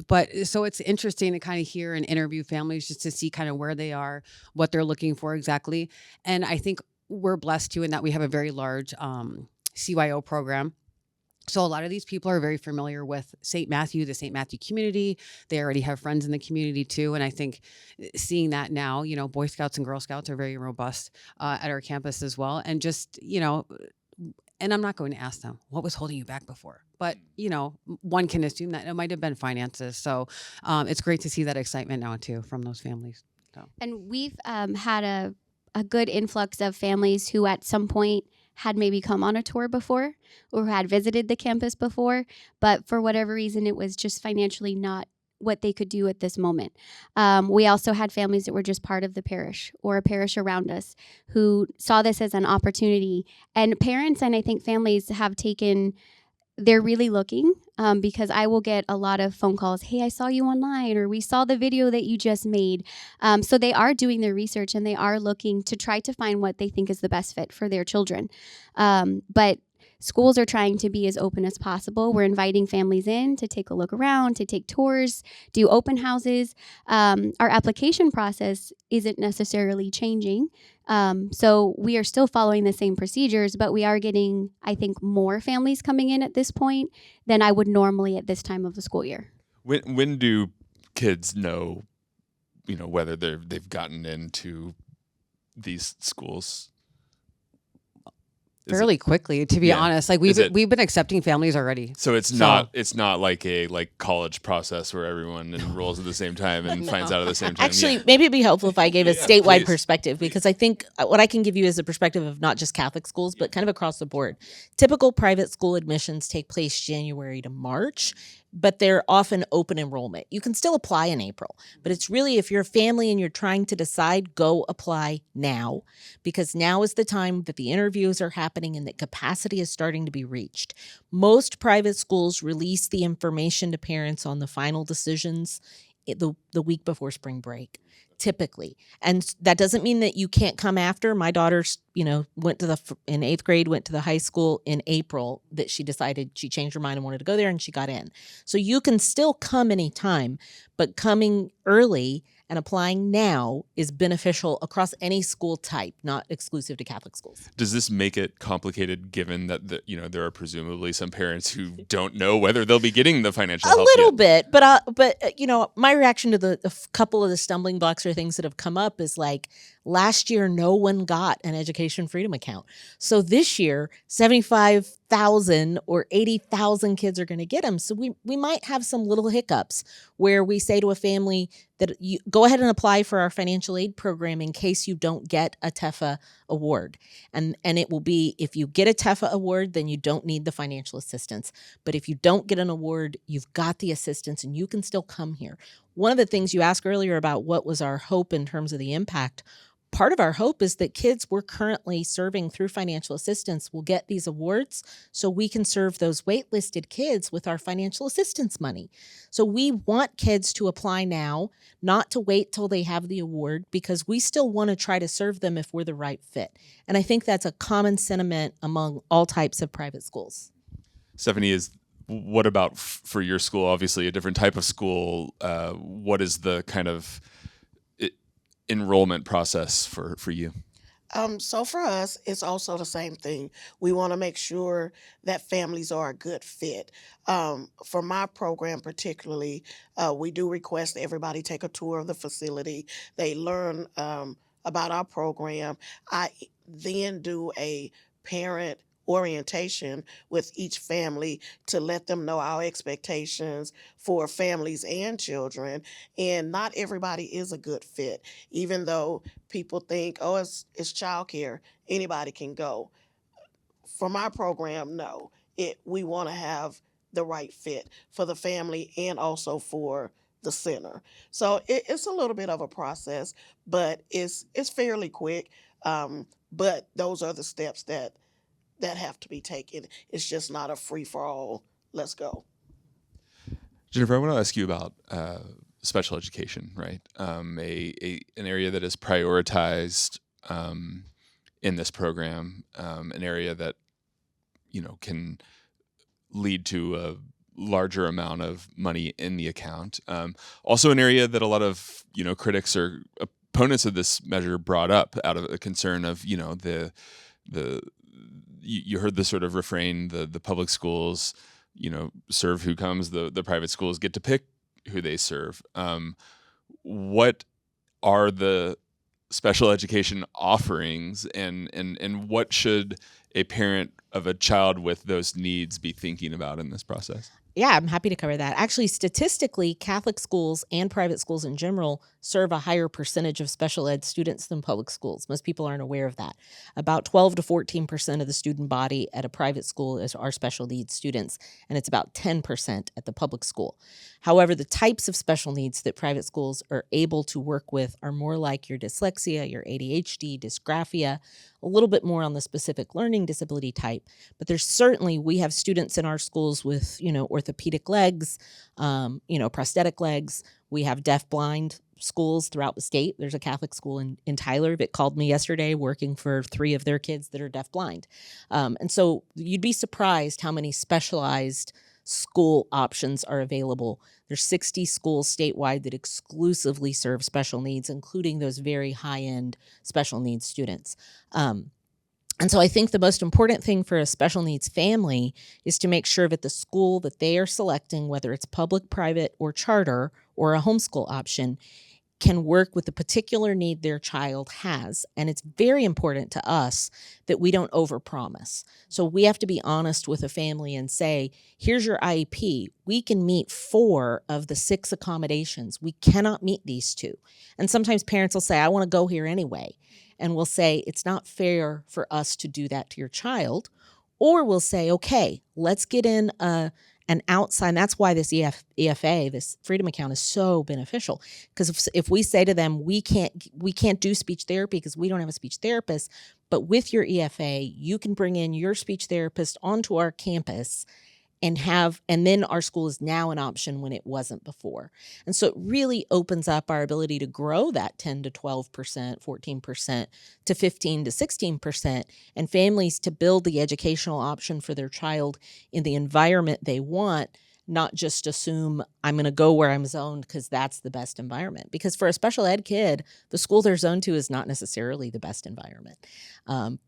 it's interesting to kind of hear and interview families just to see kind of where they are, what they're looking for exactly. And I think we're blessed too in that we have a very large CYO program. So a lot of these people are very familiar with St. Matthew, the St. Matthew community. They already have friends in the community too. And I think seeing that now, Boy Scouts and Girl Scouts are very robust at our campus as well. And just, and I'm not going to ask them, what was holding you back before? But, one can assume that it might have been finances. So it's great to see that excitement now too from those families. So. And we've had a good influx of families who at some point had maybe come on a tour before or had visited the campus before, but for whatever reason, it was just financially not what they could do at this moment. We also had families that were just part of the parish or a parish around us who saw this as an opportunity. And parents and I think families have they're really looking because I will get a lot of phone calls. Hey, I saw you online, or we saw the video that you just made. So they are doing their research and they are looking to try to find what they think is the best fit for their children. But schools are trying to be as open as possible. We're inviting families in to take a look around, to take tours, do open houses. Our application process isn't necessarily changing. So we are still following the same procedures, but we are getting, I think, more families coming in at this point than I would normally at this time of the school year. When do kids know, whether they've gotten into these schools? Fairly quickly, to be honest. Like we've been accepting families already. So it's not like a college process where everyone enrolls at the same time and finds out at the same time. Actually, maybe it'd be helpful if I gave a statewide please. Perspective, because I think what I can give you is a perspective of not just Catholic schools, but kind of across the board. Typical private school admissions take place January to March, but they're often open enrollment. You can still apply in April, but it's really, if you're a family and you're trying to decide, go apply now, because now is the time that the interviews are happening and that capacity is starting to be reached. Most private schools release the information to parents on the final decisions the week before spring break. typically. And that doesn't mean that you can't come after. My daughter's, went to in 8th grade, went to the high school in April that she decided she changed her mind and wanted to go there, and she got in. So you can still come anytime, but coming early and applying now is beneficial across any school type, not exclusive to Catholic schools. Does this make it complicated, given that there are presumably some parents who don't know whether they'll be getting the financial help A little yet? bit, but my reaction to the couple of the stumbling blocks or things that have come up is like, last year no one got an Education Freedom account. So this year 75,000 or 80,000 kids are going to get them. So we might have some little hiccups where we say to a family that you go ahead and apply for our financial aid program in case you don't get a TEFA award. And it will be, if you get a TEFA award, then you don't need the financial assistance. But if you don't get an award, you've got the assistance and you can still come here. One of the things you asked earlier about what was our hope in terms of the impact, part of our hope is that kids we're currently serving through financial assistance will get these awards so we can serve those waitlisted kids with our financial assistance money. So we want kids to apply now, not to wait till they have the award, because we still want to try to serve them if we're the right fit. And I think that's a common sentiment among all types of private schools. Stephanie, what about for your school? Obviously a different type of school. What is the kind of enrollment process for you? So for us, it's also the same thing. We want to make sure that families are a good fit. For my program particularly, we do request that everybody take a tour of the facility. They learn about our program. I then do a parent orientation with each family to let them know our expectations for families and children. And not everybody is a good fit, even though people think, oh, it's childcare, anybody can go. For my program, no. We want to have the right fit for the family and also for the center. So it's a little bit of a process, but it's fairly quick. But those are the steps that have to be taken. It's just not a free for all. Let's go. Jennifer, I want to ask you about special education, right? An area that is prioritized in this program, an area that can lead to a larger amount of money in the account. Also, an area that a lot of critics or opponents of this measure brought up out of a concern of the you heard the sort of refrain, the public schools, serve who comes, the private schools get to pick who they serve. What are the special education offerings, and what should a parent of a child with those needs be thinking about in this process? Yeah, I'm happy to cover that. Actually, statistically, Catholic schools and private schools in general serve a higher percentage of special ed students than public schools. Most people aren't aware of that. About 12 to 14% of the student body at a private school are special needs students, and it's about 10% at the public school. However, the types of special needs that private schools are able to work with are more like your dyslexia, your ADHD, dysgraphia, a little bit more on the specific learning disability type. But we have students in our schools with, orthopedic legs, prosthetic legs. We have deaf-blind schools throughout the state. There's a Catholic school in Tyler that called me yesterday working for 3 of their kids that are deaf-blind. And so you'd be surprised how many specialized school options are available. There's 60 schools statewide that exclusively serve special needs, including those very high-end special needs students. And so I think the most important thing for a special needs family is to make sure that the school that they are selecting, whether it's public, private, or charter, or a homeschool option, can work with the particular need their child has. And it's very important to us that we don't overpromise. So we have to be honest with a family and say, here's your IEP. We can meet 4 of the 6 accommodations. We cannot meet these 2. And sometimes parents will say, I want to go here anyway. And we'll say, it's not fair for us to do that to your child. Or we'll say, okay, let's get in an outside. And that's why this EFA, this Freedom Account, is so beneficial. Because if we say to them, we can't do speech therapy because we don't have a speech therapist, but with your EFA, you can bring in your speech therapist onto our campus and then our school is now an option when it wasn't before. And so it really opens up our ability to grow that 10 to 12%, 14% to 15 to 16%, and families to build the educational option for their child in the environment they want, not just assume I'm going to go where I'm zoned because that's the best environment. Because for a special ed kid, the school they're zoned to is not necessarily the best environment.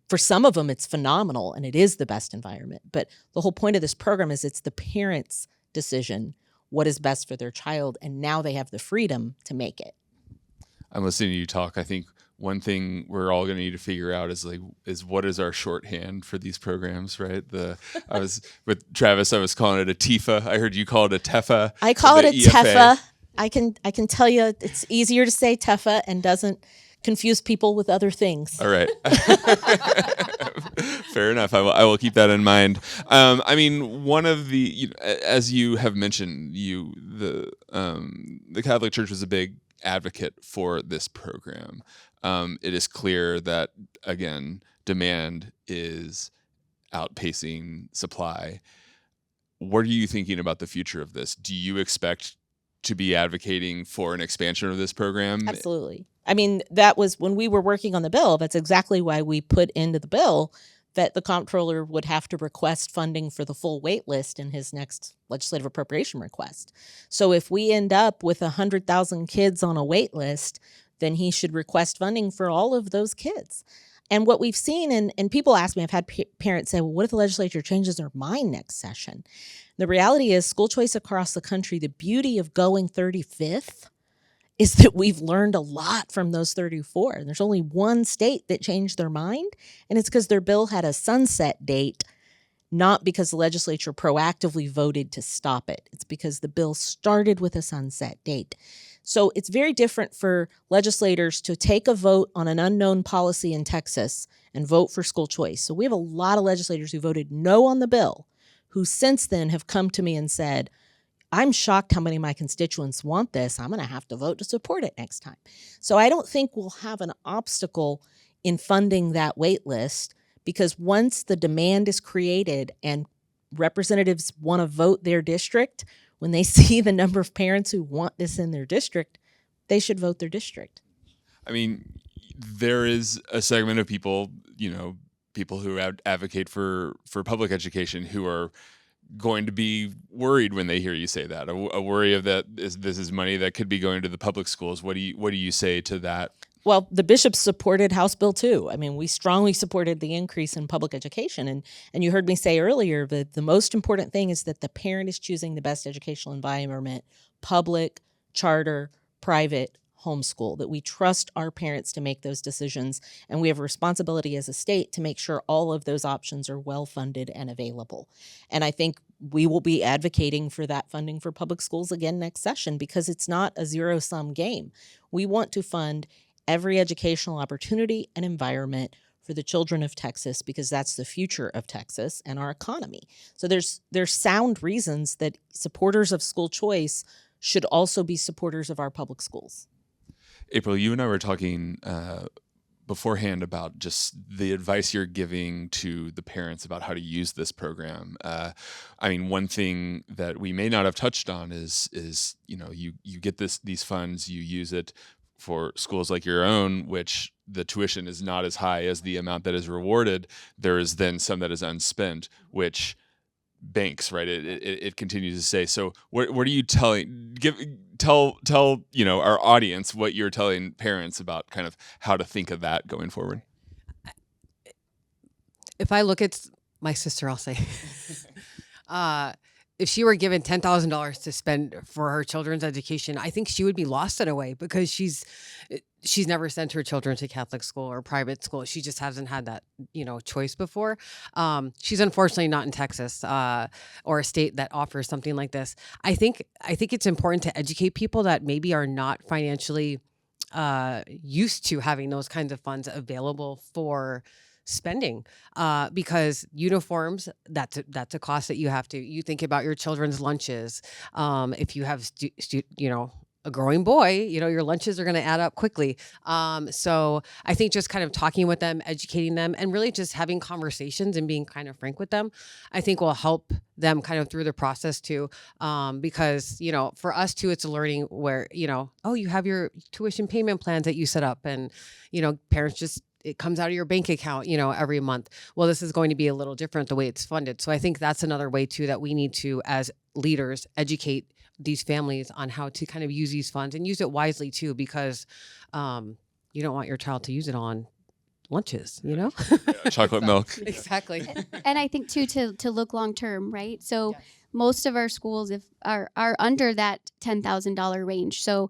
For some of them, it's phenomenal and it is the best environment. But the whole point of this program is it's the parents' decision what is best for their child, and now they have the freedom to make it. I'm listening to you talk. I think one thing we're all going to need to figure out is what is our shorthand for these programs, right? I was with Travis, I was calling it a TIFA. I heard you call it a TEFA. I call it a EFA. TEFA. I can tell you it's easier to say TEFA and doesn't confuse people with other things. All right. Fair enough. I will keep that in mind. I mean, one of the, as you have mentioned, the Catholic Church was a big advocate for this program. It is clear that, again, demand is outpacing supply. What are you thinking about the future of this? Do you expect to be advocating for an expansion of this program? Absolutely. I mean, that was when we were working on the bill. That's exactly why we put into the bill that the comptroller would have to request funding for the full wait list in his next legislative appropriation request. So if we end up with 100,000 kids on a wait list, then he should request funding for all of those kids. And what we've seen, and people ask me, I've had parents say, well, what if the legislature changes their mind next session? The reality is school choice across the country, the beauty of going 35th is that we've learned a lot from those 34. And there's only one state that changed their mind, and it's because their bill had a sunset date, not because the legislature proactively voted to stop it. It's because the bill started with a sunset date. So it's very different for legislators to take a vote on an unknown policy in Texas and vote for school choice. So we have a lot of legislators who voted no on the bill, who since then have come to me and said, I'm shocked how many of my constituents want this. I'm going to have to vote to support it next time. So I don't think we'll have an obstacle in funding that wait list, because once the demand is created and representatives want to vote their district, when they see the number of parents who want this in their district, they should vote their district. I mean, there is a segment of people, people who advocate for public education who are going to be worried when they hear you say that. A worry of this is money that could be going to the public schools. What do you say to that? Well, the bishops supported House Bill 2. I mean, we strongly supported the increase in public education. And you heard me say earlier that the most important thing is that the parent is choosing the best educational environment, public, charter, private, homeschool, that we trust our parents to make those decisions. And we have a responsibility as a state to make sure all of those options are well funded and available. And I think we will be advocating for that funding for public schools again next session, because it's not a zero-sum game. We want to fund every educational opportunity and environment for the children of Texas, because that's the future of Texas and our economy. So there's sound reasons that supporters of school choice should also be supporters of our public schools. April, you and I were talking beforehand about just the advice you're giving to the parents about how to use this program. I mean, one thing that we may not have touched on is you get these funds, you use it for schools like your own, which the tuition is not as high as the amount that is rewarded. There is then some that is unspent, which banks, right? It continues to say. So what are you tell our audience what you're telling parents about kind of how to think of that going forward? If I look at my sister, I'll say, if she were given $10,000 to spend for her children's education, I think she would be lost in a way, because she's never sent her children to Catholic school or private school. She just hasn't had that, choice before. She's unfortunately not in Texas or a state that offers something like this. I think it's important to educate people that maybe are not financially used to having those kinds of funds available for spending, because uniforms, that's a cost that you think about your children's lunches. If you have a growing boy, your lunches are going to add up quickly. So I think just kind of talking with them, educating them, and really just having conversations and being kind of frank with them, I think will help them kind of through the process too, because for us too, it's a learning where oh, you have your tuition payment plans that you set up, and parents just, it comes out of your bank account every month. Well, this is going to be a little different the way it's funded. So I think that's another way too that we need to, as leaders, educate these families on how to kind of use these funds and use it wisely too, because you don't want your child to use it on lunches, Yeah, chocolate milk. Exactly. And I think too, to look long term, right? So Yes. most of our schools are under that $10,000 range. So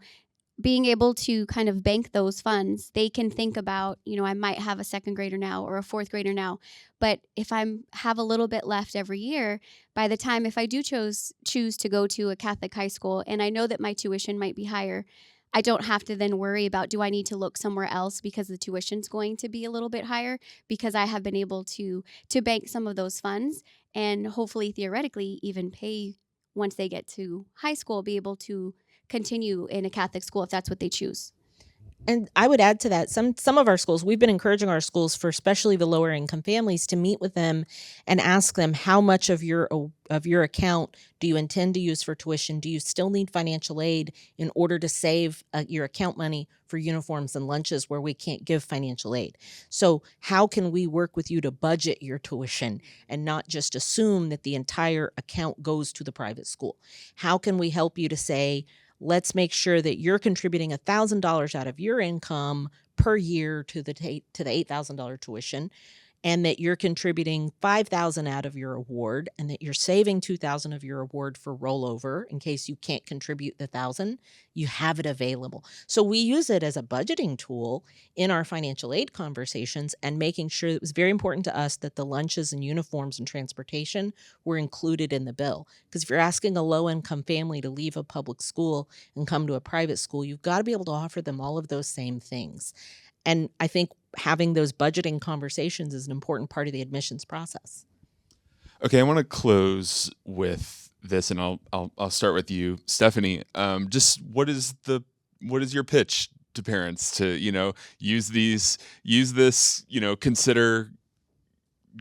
being able to kind of bank those funds, they can think about, I might have a second grader now or a fourth grader now, but if have a little bit left every year, by the time, if I do choose to go to a Catholic high school and I know that my tuition might be higher, I don't have to then worry about, do I need to look somewhere else because the tuition's going to be a little bit higher, because I have been able to bank some of those funds and hopefully theoretically even pay, once they get to high school, be able to continue in a Catholic school if that's what they choose. And I would add to that, some of our schools, we've been encouraging our schools, for especially the lower income families, to meet with them and ask them, how much of your account do you intend to use for tuition? Do you still need financial aid in order to save your account money for uniforms and lunches where we can't give financial aid? So how can we work with you to budget your tuition and not just assume that the entire account goes to the private school? How can we help you to say, let's make sure that you're contributing $1,000 out of your income per year to the $8,000 tuition, and that you're contributing $5,000 out of your award, and that you're saving $2,000 of your award for rollover in case you can't contribute the $1,000. You have it available. So we use it as a budgeting tool in our financial aid conversations, and making sure it was very important to us that the lunches and uniforms and transportation were included in the bill. Because if you're asking a low-income family to leave a public school and come to a private school, you've got to be able to offer them all of those same things. And I think having those budgeting conversations is an important part of the admissions process. Okay, I want to close with this, and I'll start with you, Stephanie. Just what is your pitch to parents to use this, consider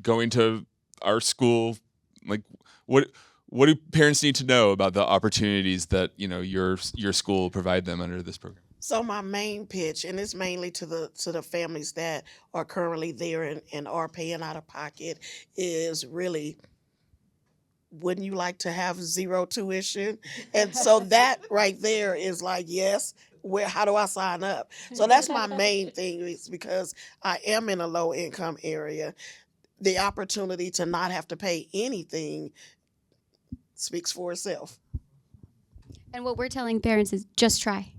going to our school? Like, what do parents need to know about the opportunities that your school will provide them under this program? So my main pitch, and it's mainly to the families that are currently there and are paying out of pocket, is really, wouldn't you like to have zero tuition? And so that right there is like, yes, how do I sign up? So that's my main thing, is because I am in a low income area. The opportunity to not have to pay anything speaks for itself. And what we're telling parents is just try.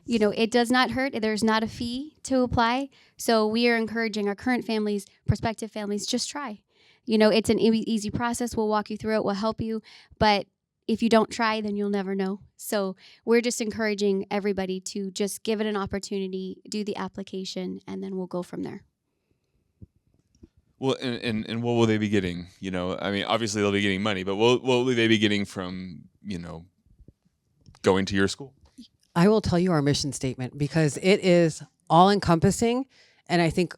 It does not hurt. There's not a fee to apply. So we are encouraging our current families, prospective families, just try. It's an easy process. We'll walk you through it. We'll help you. But if you don't try, then you'll never know. So we're just encouraging everybody to just give it an opportunity, do the application, and then we'll go from there. Well, and what will they be getting? I mean, obviously they'll be getting money, but what will they be getting from, going to your school? I will tell you our mission statement, because it is all encompassing. And I think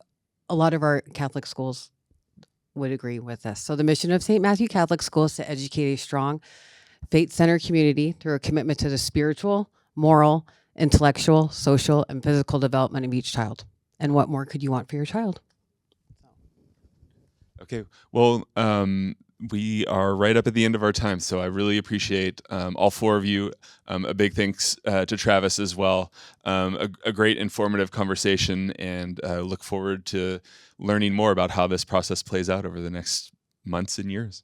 a lot of our Catholic schools would agree with this. So the mission of St. Matthew Catholic School is to educate a strong, faith-centered community through a commitment to the spiritual, moral, intellectual, social, and physical development of each child. And what more could you want for your child? Okay. Well, we are right up at the end of our time, so I really appreciate all four of you. A big thanks to Travis as well. A great informative conversation, and look forward to learning more about how this process plays out over the next months and years.